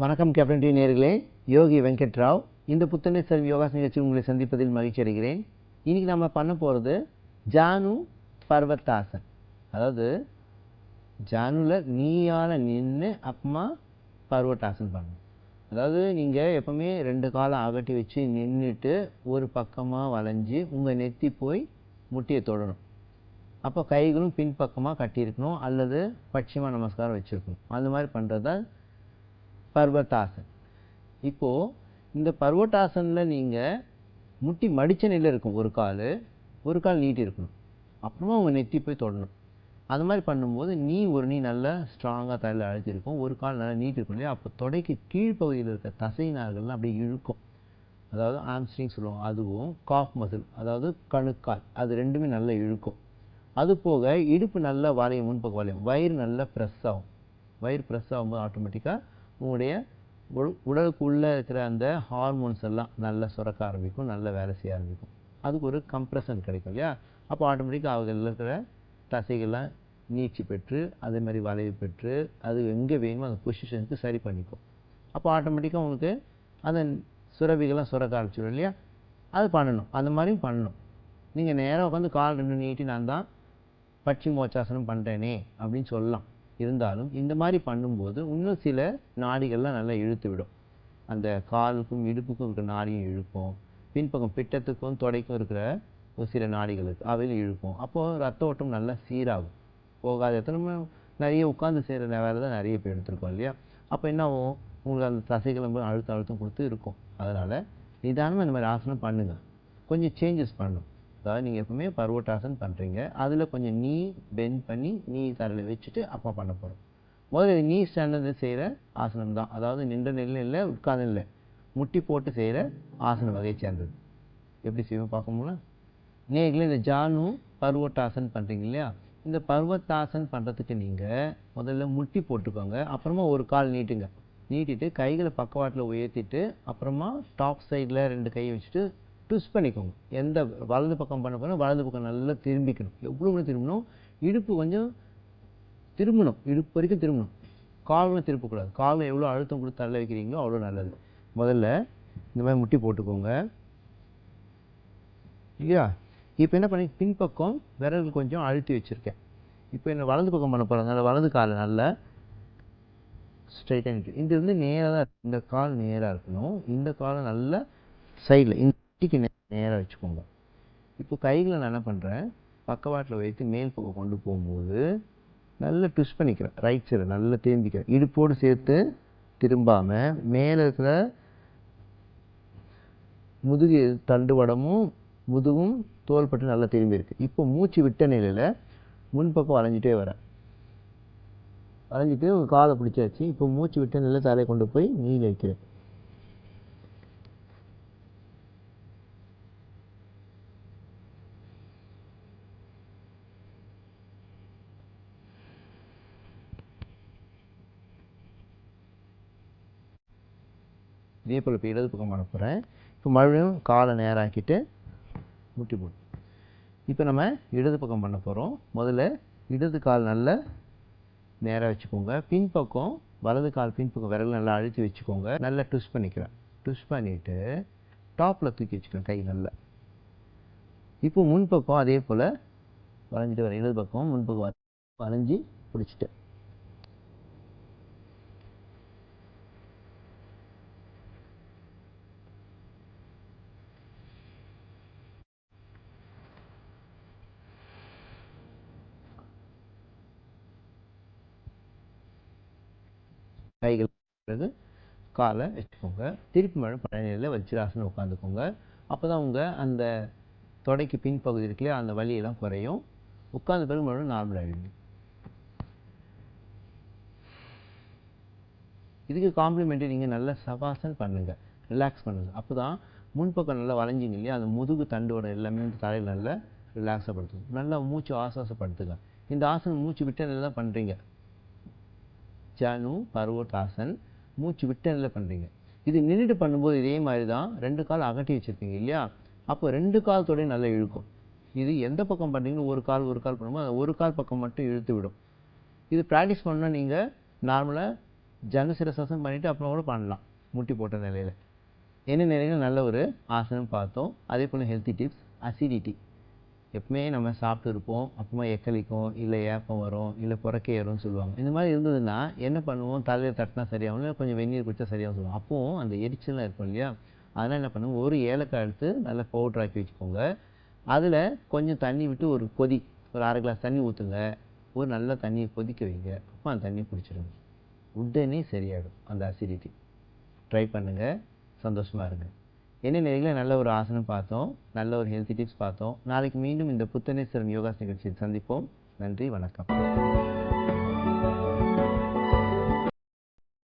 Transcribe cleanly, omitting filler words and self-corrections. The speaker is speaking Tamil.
வணக்கம் கேப்டன் டி நேயர்களே, யோகி வெங்கட் ராவ். இந்த புத்துணர்ச்சி செல்வி யோகாசன நிகழ்ச்சியில் உங்களை சந்திப்பதில் மகிழ்ச்சி அடைகிறேன். இன்னைக்கு நம்ம பண்ண போகிறது ஜானு பர்வத்தாசன். அதாவது ஜானுவில் நீயால் நின்று அப்புறமா பர்வட்டாசன் பண்ணணும். அதாவது நீங்கள் எப்பவுமே 2 காலம் அகட்டி வச்சு நின்றுட்டு ஒரு பக்கமாக வளைஞ்சி உங்கள் நெத்தி போய் முட்டியை தொடணும். அப்போ கைகளும் பின்பக்கமாக கட்டியிருக்கணும் அல்லது பட்சிமா நமஸ்காரம் வச்சுருக்கணும். அந்த மாதிரி பண்ணுறது தான் பர்வட்டாசன். இப்போது இந்த பர்வட்டாசனில் நீங்கள் முட்டி மடித்த நிலையில் இருக்கும், ஒரு கால் நீட்டி இருக்கணும், அப்புறமா உங்கள் நெத்தி போய் தொடணும். அது மாதிரி பண்ணும்போது ஒரு நீ நல்லா ஸ்ட்ராங்காக தலையில் அழுத்திருக்கும், ஒரு கால் நல்லா நீட்டி இருக்கும் இல்லையா. அப்போ தொடைக்கு கீழ்ப்பகுதியில் இருக்க தசைநார்கள்லாம் அப்படியே இழுக்கும். அதாவது ஆம்ஸ்ட்ரிங் சொல்லுவோம், அதுவும் காஃப் மசில் அதாவது கணுக்கால், அது ரெண்டுமே நல்லா இழுக்கும். அது போக இடுப்பு நல்லா வளையும், முன்பக்கம் வளையும், வயிறு நல்லா ப்ரெஸ் ஆகும். வயிறு ப்ரெஸ் ஆகும்போது ஆட்டோமேட்டிக்காக உங்களுடைய உடலுக்குள்ளே இருக்கிற அந்த ஹார்மோன்ஸ் எல்லாம் நல்லா சுரக்க ஆரம்பிக்கும், நல்லா வேலை செய்ய ஆரம்பிக்கும். அதுக்கு ஒரு கம்ப்ரெஷன் கிடைக்கும் இல்லையா. அப்போ ஆட்டோமேட்டிக்காக அவர்கள் இருக்கிற தசைகள்லாம் நீட்சி பெற்று அதே மாதிரி வளைவு பெற்று அது எங்கே வேணுமோ அந்த பொசிஷனுக்கு சரி பண்ணிக்கும். அப்போ ஆட்டோமேட்டிக்காக உங்களுக்கு அந்த சுரபிகள்லாம் சுரக்க ஆரம்பிச்சிடும் இல்லையா. அது பண்ணணும், அந்த மாதிரியும் பண்ணணும். நீங்கள் நேராக உட்காந்து கால் 2 நீட்டி நான் தான் பட்சி மோச்சாசனம் பண்ணுறேனே அப்படின்னு சொல்லலாம். இருந்தாலும் இந்த மாதிரி பண்ணும்போது இன்னும் சில நாடிகள்லாம் நல்லா இழுத்து விடும். அந்த காலுக்கும் இடுப்புக்கும் இருக்கிற நாடியும் இழுக்கும், பின்பக்கம் பிட்டத்துக்கும் தொடைக்கும் இருக்கிற ஒரு சில நாடிகள் இருக்குது, அவையும் இழுக்கும். அப்போது ரத்த ஓட்டம் நல்லா சீராகும், போகாத எத்தனை நிறைய உட்காந்து செய்கிற வேலை தான் நிறைய பேர் எடுத்துருக்கோம் இல்லையா. அப்போ என்ன ஆகும், உங்களுக்கு அந்த தசைகள் அழுத்தம் கொடுத்து இருக்கும். அதனால் நிதானமாக இந்த மாதிரி ஆசனம் பண்ணுங்கள். கொஞ்சம் சேஞ்சஸ் பண்ணணும். அதாவது நீங்கள் எப்பவுமே பர்வட்டாசன் பண்ணுறீங்க, அதில் கொஞ்சம் நீ பெண்ட் பண்ணி நீ தரையில் வச்சுட்டு அப்பா பண்ண போகிறோம். முதல்ல நீ ஸ்டாண்டர்டு செய்கிற ஆசனம் தான், அதாவது நின்ற நிலையில் இல்லை, உட்கார்ந்து இல்லை, முட்டி போட்டு செய்கிற ஆசன வகையை சேர்ந்தது. எப்படி செய்வோம் பார்க்கணும்னா, நேர்களே இந்த ஜானு பர்வட்டாசன் பண்ணுறீங்க இல்லையா. இந்த பர்வத்தாசன் பண்ணுறதுக்கு நீங்கள் முதல்ல முட்டி போட்டுக்கோங்க, அப்புறமா ஒரு கால் நீட்டுங்க. நீட்டிட்டு கைகளை பக்கவாட்டில் உயர்த்திட்டு அப்புறமா டாப் சைடில் 2 கையை வச்சுட்டு ட்விஸ்ட் பண்ணிக்கோங்க. எந்த வலது பக்கம் பண்ண போனால் வலது பக்கம் நல்லா திரும்பிக்கணும். எவ்வளோ திரும்பணும், இடுப்பு கொஞ்சம் திரும்பணும், இடுப்பு வரைக்கும் திரும்பணும், கால்களை திருப்பக்கூடாது. காலில் எவ்வளோ அழுத்தம் கொடுத்து தள்ள வைக்கிறீங்களோ அவ்வளோ நல்லது. முதல்ல இந்த மாதிரி முட்டி போட்டுக்கோங்க இல்லையா. இப்போ என்ன பண்ணி பின்பக்கம் விரல்கள் கொஞ்சம் அழுத்தி வச்சுருக்கேன். இப்போ என்ன வலது பக்கம் பண்ண போகிறதுனால வலது காலை நல்லா ஸ்ட்ரைட்டாக நிற்கும். இது வந்து நேராக தான், இந்த கால் நேராக இருக்கணும், இந்த காலை நல்லா சைடில் இன்றைக்கு நேராக வச்சுக்கோங்க. இப்போ கைகளை நான் என்ன பண்ணுறேன், பக்கவாட்டில் வைத்து மேல் பக்கம் கொண்டு போகும்போது நல்லா ட்விஸ்ட் பண்ணிக்கிறேன், ரைட் சைடு நல்லா திரும்பிக்கிறேன். இடுப்போடு சேர்த்து திரும்பாமல் மேலே இருக்கிற முதுகு தண்டுவடமும் முதுகும் தோள்பட்டு நல்லா திரும்பி இருக்குது. இப்போ மூச்சு விட்ட நிலையில் முன்பக்கம் வளைஞ்சிட்டே வரேன், வளைஞ்சிட்டு உங்கள் காலை பிடிச்சாச்சு. இப்போ மூச்சு விட்ட நிலையில் தலையை கொண்டு போய் நீல வைக்கிறேன். இதே போல் இப்போ இடது பக்கம் பண்ண போகிறேன். இப்போ மறுபடியும் காலை நேராக்கிட்டு முட்டி போட்டு இப்போ நம்ம இடது பக்கம் பண்ண போகிறோம். முதல்ல இடது கால் நல்லா நேராக வச்சுக்கோங்க, பின்பக்கம் வலது கால் பின்பக்கம் விரல் நல்லா அழுத்தி வச்சுக்கோங்க. நல்லா ட்விஸ்ட் பண்ணிக்கிறேன். ட்விஸ்ட் பண்ணிவிட்டு டாப்பில் தூக்கி வச்சுக்கிறேன் கை நல்லா. இப்போ முன்பக்கம் அதே போல் வளைஞ்சிட்டு வர, இடது பக்கம் முன்பக்கம் வளைஞ்சி பிடிச்சிட்டு கைகள் பிறகு காலை வச்சுக்கோங்க. திருப்பி மழை பழைய வஜ்ராசனம் உட்காந்துக்கோங்க. அப்போ தான் உங்கள் அந்த தொடைக்கு பின்பகுதி இருக்குல்லையா, அந்த வலியெல்லாம் குறையும். உட்கார்ந்த பிறகு மறுபடியும் நார்மல் ஆகிடுங்க. இதுக்கு காம்ப்ளிமெண்ட்ரி நீங்கள் நல்லா சவாசன் பண்ணுங்கள், ரிலாக்ஸ் பண்ணுங்கள். அப்போ தான் முன்பக்கம் நல்லா வளைஞ்சிங்க இல்லையா, அந்த முதுகு தண்டோட எல்லாமே வந்து தலையில் நல்லா ரிலாக்ஸாக படுத்துங்க. நல்லா மூச்சு ஆசாசப்படுத்துங்க. இந்த ஆசனம் மூச்சு விட்ட நிலை தான் பண்ணுறீங்க. ஜானு பர்வட்டாசன் மூச்சு விட்ட நிலை பண்ணுறீங்க. இது நின்றுட்டு பண்ணும்போது இதே மாதிரி தான் 2 கால் அகட்டி வச்சுருக்கீங்க இல்லையா. அப்போ 2 கால் தொடையும் நல்லா இழுக்கும். இது எந்த பக்கம் பண்ணுறீங்கன்னு ஒரு கால் பண்ணும்போது அந்த ஒரு கால் பக்கம் மட்டும் இழுத்து விடும். இது ப்ராக்டிஸ் பண்ணால் நீங்கள் நார்மலாக ஜனுசிரசாசனம் பண்ணிவிட்டு அப்புறம் கூட பண்ணலாம் முட்டி போட்ட நிலையில். என்ன நிலையில் நல்ல ஒரு ஆசனம் பார்த்தோம். அதே போல் ஹெல்த்தி டிப்ஸ். அசிடிட்டி எப்பவுமே நம்ம சாப்பிட்டு இருப்போம், அப்புறமா எக்களிக்கும், இல்லை ஏப்பம் வரும், இல்லை புறக்கை ஏறும்னு சொல்லுவாங்க. இந்த மாதிரி இருந்ததுன்னா என்ன பண்ணுவோம், தலையில் தட்டினா சரியாகும், இல்லை கொஞ்சம் வெந்நீர் குடித்தா சரியாகும் சொல்லுவோம். அப்போது அந்த எரிச்சலாம் இருக்கும் இல்லையா, அதனால் என்ன பண்ணுவோம், ஒரு ஏலக்காய் எடுத்து நல்லா பவுடர் ஆக்கி வச்சுக்கோங்க. அதில் கொஞ்சம் தண்ணி விட்டு ஒரு கொதி, ஒரு 1/2 கிளாஸ் தண்ணி ஊற்றுங்க. ஒரு நல்ல தண்ணியை கொதிக்க வைங்க. அப்போ அந்த தண்ணியை குடிச்சிடுங்க. உடனே சரியாயிடும் அந்த அசிடிட்டி. ட்ரை பண்ணுங்கள், சந்தோஷமாக இருங்க. என்ன நிலையில் நல்ல ஒரு ஆசனம் பார்த்தோம், நல்ல ஒரு ஹெல்த்தி டிப்ஸ் பார்த்தோம். நாளைக்கு மீண்டும் இந்த புத்துணர்ச்சி தரும் யோகாஸ் நிகழ்ச்சியில் சந்திப்போம். நன்றி, வணக்கம்.